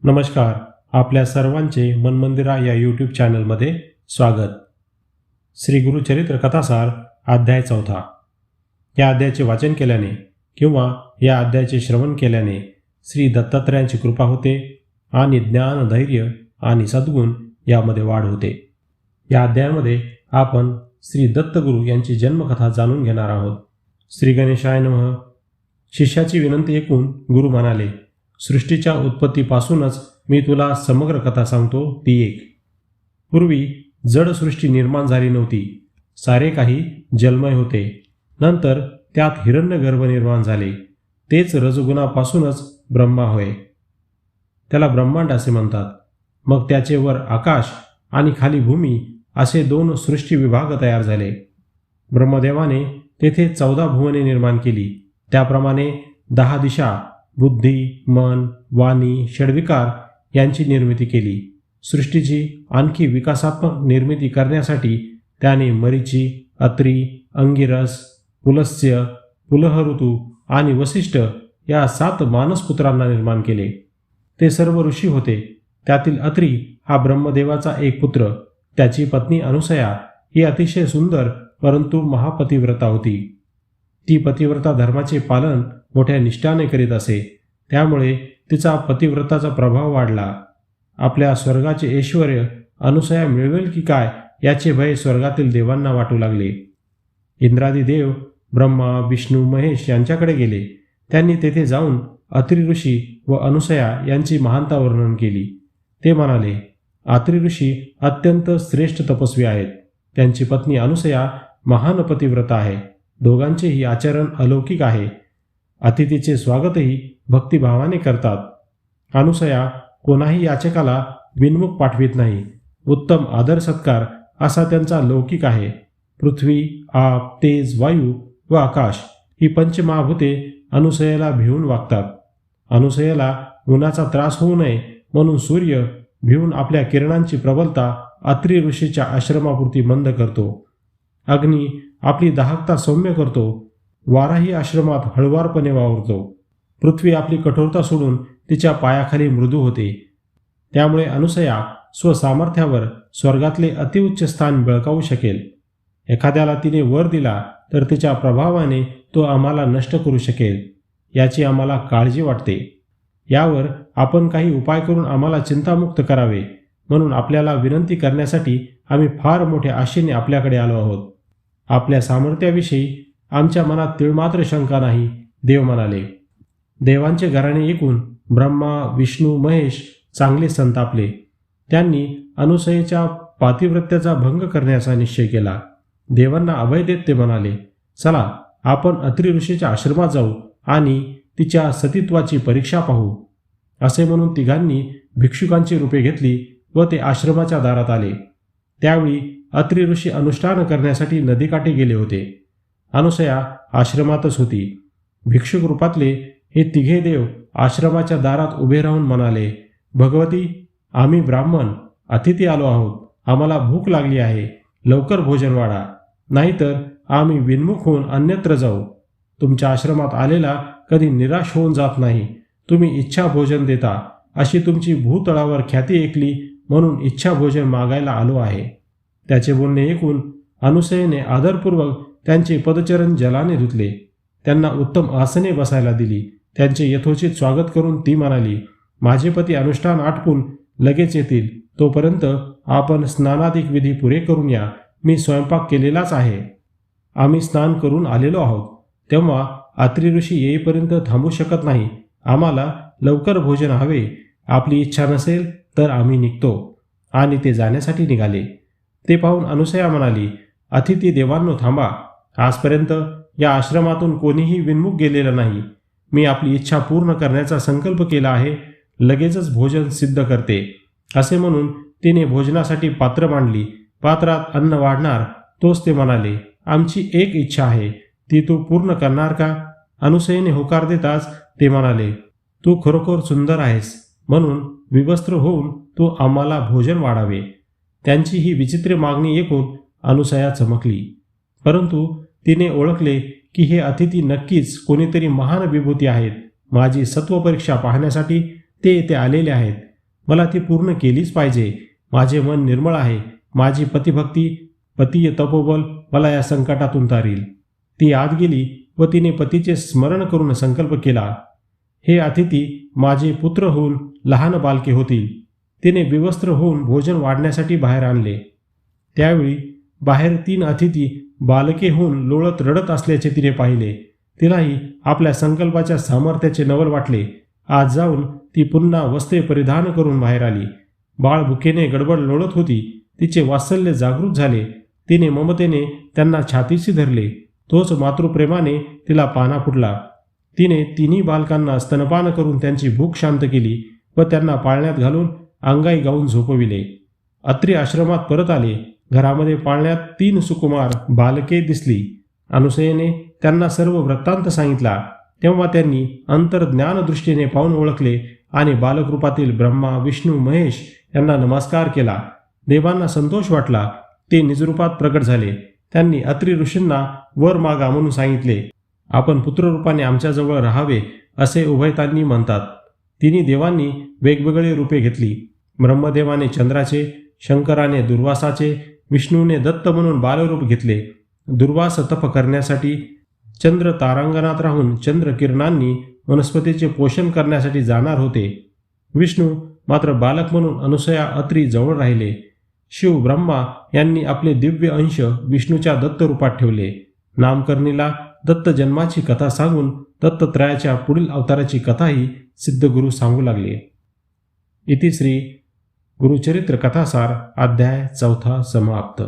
नमस्कार. आपल्या सर्वांचे मनमंदिरा या यूट्यूब चॅनलमध्ये स्वागत. श्री गुरुचरित्र कथासार अध्याय 4. या अध्यायाचे वाचन केल्याने किंवा या अध्यायाचे श्रवण केल्याने श्री दत्तात्रयांची कृपा होते आणि ज्ञान, धैर्य आणि सद्गुण यामध्ये वाढ होते. या अध्यायामध्ये आपण श्री दत्तगुरु यांची जन्मकथा जाणून घेणार आहोत. श्री गणेशाय नमः. शिष्याची विनंती ऐकून गुरु म्हणाले, सृष्टीच्या उत्पत्तीपासूनच मी तुला समग्र कथा सांगतो ती ऐक. पूर्वी जड सृष्टी निर्माण झाली नव्हती. सारे काही जलमय होते. नंतर त्यात हिरण्यगर्भ निर्माण झाले. तेच रजगुणापासूनच ब्रह्मा होय. त्याला ब्रह्मांड असे म्हणतात. मग त्याचे वर आकाश आणि खाली भूमी असे 2 सृष्टी विभाग तयार झाले. ब्रह्मदेवाने तेथे 14 भुवने निर्माण केली. त्याप्रमाणे 10 दिशा, बुद्धी, मन, वाणी, षड्विकार यांची निर्मिती केली. सृष्टीची आणखी विकासात्मक निर्मिती करण्यासाठी त्याने मरीची, अत्री, अंगिरस, पुलस्त्य, पुलहऋतू आणि वसिष्ठ या 7 मानसपुत्रांना निर्माण केले. ते सर्व ऋषी होते. त्यातील अत्री हा ब्रह्मदेवाचा एक पुत्र. त्याची पत्नी अनुसया ही अतिशय सुंदर परंतु महापतिव्रता होती. ती पतिव्रता धर्माचे पालन मोठ्या निष्ठाने करीत असे. त्यामुळे तिचा पतिव्रताचा प्रभाव वाढला. आपल्या स्वर्गाचे ऐश्वर अनुसया मिळवेल की काय याचे भय स्वर्गातील देवांना वाटू लागले. इंद्रादी देव ब्रह्मा, विष्णू, महेश यांच्याकडे गेले. त्यांनी तेथे जाऊन अत्री ऋषी व अनुसया यांची महानता वर्णन केली. ते म्हणाले, अत्री ऋषी अत्यंत श्रेष्ठ तपस्वी आहेत. त्यांची पत्नी अनुसया महान पतिव्रता आहे. दोघांचेही आचरण अलौकिक आहे. अतिथीचे स्वागतही भक्तिभावाने करतात. अनुसया कोणाही याचकाला बिनमुख पाठवित नाही. उत्तम आदर सत्कार असा त्यांचा लौकिक आहे. पृथ्वी, आप, तेज, वायू व आकाश ही पंचमहाभूते अनुसयाला भिवून वागतात. अनुसयाला उन्हाचा त्रास होऊ नये म्हणून सूर्य भिवून आपल्या किरणांची प्रबलता अत्री ऋषीच्या आश्रमापुरती मंद करतो. अग्नी आपली दाहकता सौम्य करतो. वाराही आश्रमात हळुवारपणे वावरतो. पृथ्वी आपली कठोरता सोडून तिच्या पायाखाली मृदू होते. त्यामुळे अनुसया स्वसामर्थ्यावर स्वर्गातले अतिउच्च स्थान बळकावू शकेल. एखाद्याला तिने वर दिला तर तिच्या प्रभावाने तो आम्हाला नष्ट करू शकेल, याची आम्हाला काळजी वाटते. यावर आपण काही उपाय करून आम्हाला चिंतामुक्त करावे म्हणून आपल्याला विनंती करण्यासाठी आम्ही फार मोठ्या आशेने आपल्याकडे आलो आहोत. आपल्या सामर्थ्याविषयी आमच्या मनात तिळमात्र शंका नाही. देव म्हणाले. देवांचे घराणे ऐकून ब्रह्मा, विष्णू, महेश चांगले संतापले. त्यांनी अनुसयेच्या पातिव्रत्याचा भंग करण्याचा निश्चय केला. देवांना अभय देत ते म्हणाले, चला आपण अत्री ऋषीच्या आश्रमात जाऊ आणि तिच्या सतीत्वाची परीक्षा पाहू. असे म्हणून तिघांनी भिक्षुकांची रूपे घेतली व ते आश्रमाच्या दारात आले. त्यावेळी अत्री ऋषी अनुष्ठान करण्यासाठी नदीकाठी गेले होते. अनुसया आश्रमातच होती. भिक्षुक रूपातले हे तिघे देव आश्रमाच्या दारात उभे राहून म्हणाले, भगवती, आम्ही ब्राह्मण अतिथी आलो आहोत. आम्हाला भूक लागली आहे. लवकर भोजन वाढा, नाहीतर आम्ही विन्मुख होऊन अन्यत्र जाऊ. तुमच्या आश्रमात आलेला कधी निराश होऊन जात नाही. तुम्ही इच्छा भोजन देता अशी तुमची भूतळावर ख्याती ऐकली म्हणून इच्छा भोजन मागायला आलो आहे. त्याचे बोलणे ऐकून अनुसयेने आदरपूर्वक त्यांचे पदचरण जलाने धुतले. त्यांना उत्तम आसने बसायला दिली. त्यांचे यथोचित स्वागत करून ती म्हणाली, माझे पती अनुष्ठान आटपून लगेच येतील. तोपर्यंत आपण स्नानादिक विधी पुरे करून या. मी स्वयंपाक केलेलाच आहे. आम्ही स्नान करून आलेलो आहोत. तेव्हा अत्री ऋषी येईपर्यंत थांबू शकत नाही. आम्हाला लवकर भोजन हवे. आपली इच्छा नसेल तर आम्ही निघतो. आणि ते जाण्यासाठी निघाले. ते पाहून अनुसया म्हणाली, अतिथी देवांनो थांबा. आजपर्यंत या आश्रमातून कोणीही विन्मुख गेलेलं नाही. मी आपली इच्छा पूर्ण करण्याचा संकल्प केला आहे. लगेचच भोजन सिद्ध करते. असे म्हणून तिने भोजनासाठी पात्र मांडली. पात्रात अन्न वाढणार तोच ते म्हणाले, आमची एक इच्छा आहे, ती तू पूर्ण करणार का? अनुसयेने होकार देताच ते म्हणाले, तू खरोखर सुंदर आहेस म्हणून विवस्त्र होऊन तू आम्हाला भोजन वाढावे. त्यांची ही विचित्र मागणी ऐकून अनुसया चमकली. परंतु तिने ओळखले की हे अतिथी नक्कीच कोणीतरी महान विभूती आहेत. माझी सत्वपरीक्षा पाहण्यासाठी ते येथे आलेले आहेत. मला ती पूर्ण केलीच पाहिजे. माझे मन निर्मळ आहे. माझी पतिभक्ती, पतीय तपोबल मला या संकटातून तारील. ती आत गेली व तिने पतीचे स्मरण करून संकल्प केला. हे अतिथी माझे पुत्र होऊन लहान बालके होतील. तिने विवस्त्र होऊन भोजन वाढण्यासाठी बाहेर आणले. त्यावेळी बाहेर 3 अतिथी बालके होऊन लोळत रडत असल्याचे तिने पाहिले. तिलाही आपल्या संकल्पाच्या सामर्थ्याचे नवल वाटले. आज जाऊन ती पुन्हा वस्त्रे परिधान करून बाहेर आली. बाळ भुकेने गडबड लोळत होती. तिचे वात्सल्य जागृत झाले. तिने ममतेने त्यांना छातीशी धरले. तोच मातृप्रेमाने तिला पाना फुटला. तिने 3 बालकांना स्तनपान करून त्यांची भूक शांत केली व त्यांना पाळण्यात घालून अंगाई गाऊन झोपविले. अत्री आश्रमात परत आले. घरामध्ये पाळण्यात 3 सुकुमार बालके दिसली. अनुसयेने त्यांना सर्व वृत्तांत सांगितला. तेव्हा त्यांनी अंतर्ज्ञान दृष्टीने पाहून ओळखले आणि बालकरूपातील ब्रह्मा, विष्णू, महेश यांना नमस्कार केला. देवांना संतोष वाटला. ते निजरूपात प्रकट झाले. त्यांनी अत्री ऋषींना वर मागा म्हणून सांगितले. आपण पुत्ररूपाने आमच्याजवळ राहावे असे उभयतांनी म्हणतात. 3 देवांनी वेगवेगळे रूपे घेतली. ब्रह्मदेवाने चंद्राचे, शंकराने दुर्वासाचे, विष्णूने दत्त म्हणून बालरूप घेतले. दुर्वास तप करण्यासाठी चंद्र तारांगणात राहून चंद्रकिरणांनी वनस्पतीचे पोषण करण्यासाठी जाणार होते. विष्णू मात्र बालक म्हणून अनसूया अत्री जवळ राहिले. शिव ब्रह्मा यांनी आपले दिव्य अंश विष्णूच्या दत्त रूपात ठेवले. नामकर्णीला दत्त जन्माची कथा सांगून दत्तत्रयाच्या पुढील अवताराची कथाही सिद्धगुरु सांगू लागले. इति श्री गुरुचरित्र कथासार अध्याय 4 समाप्त.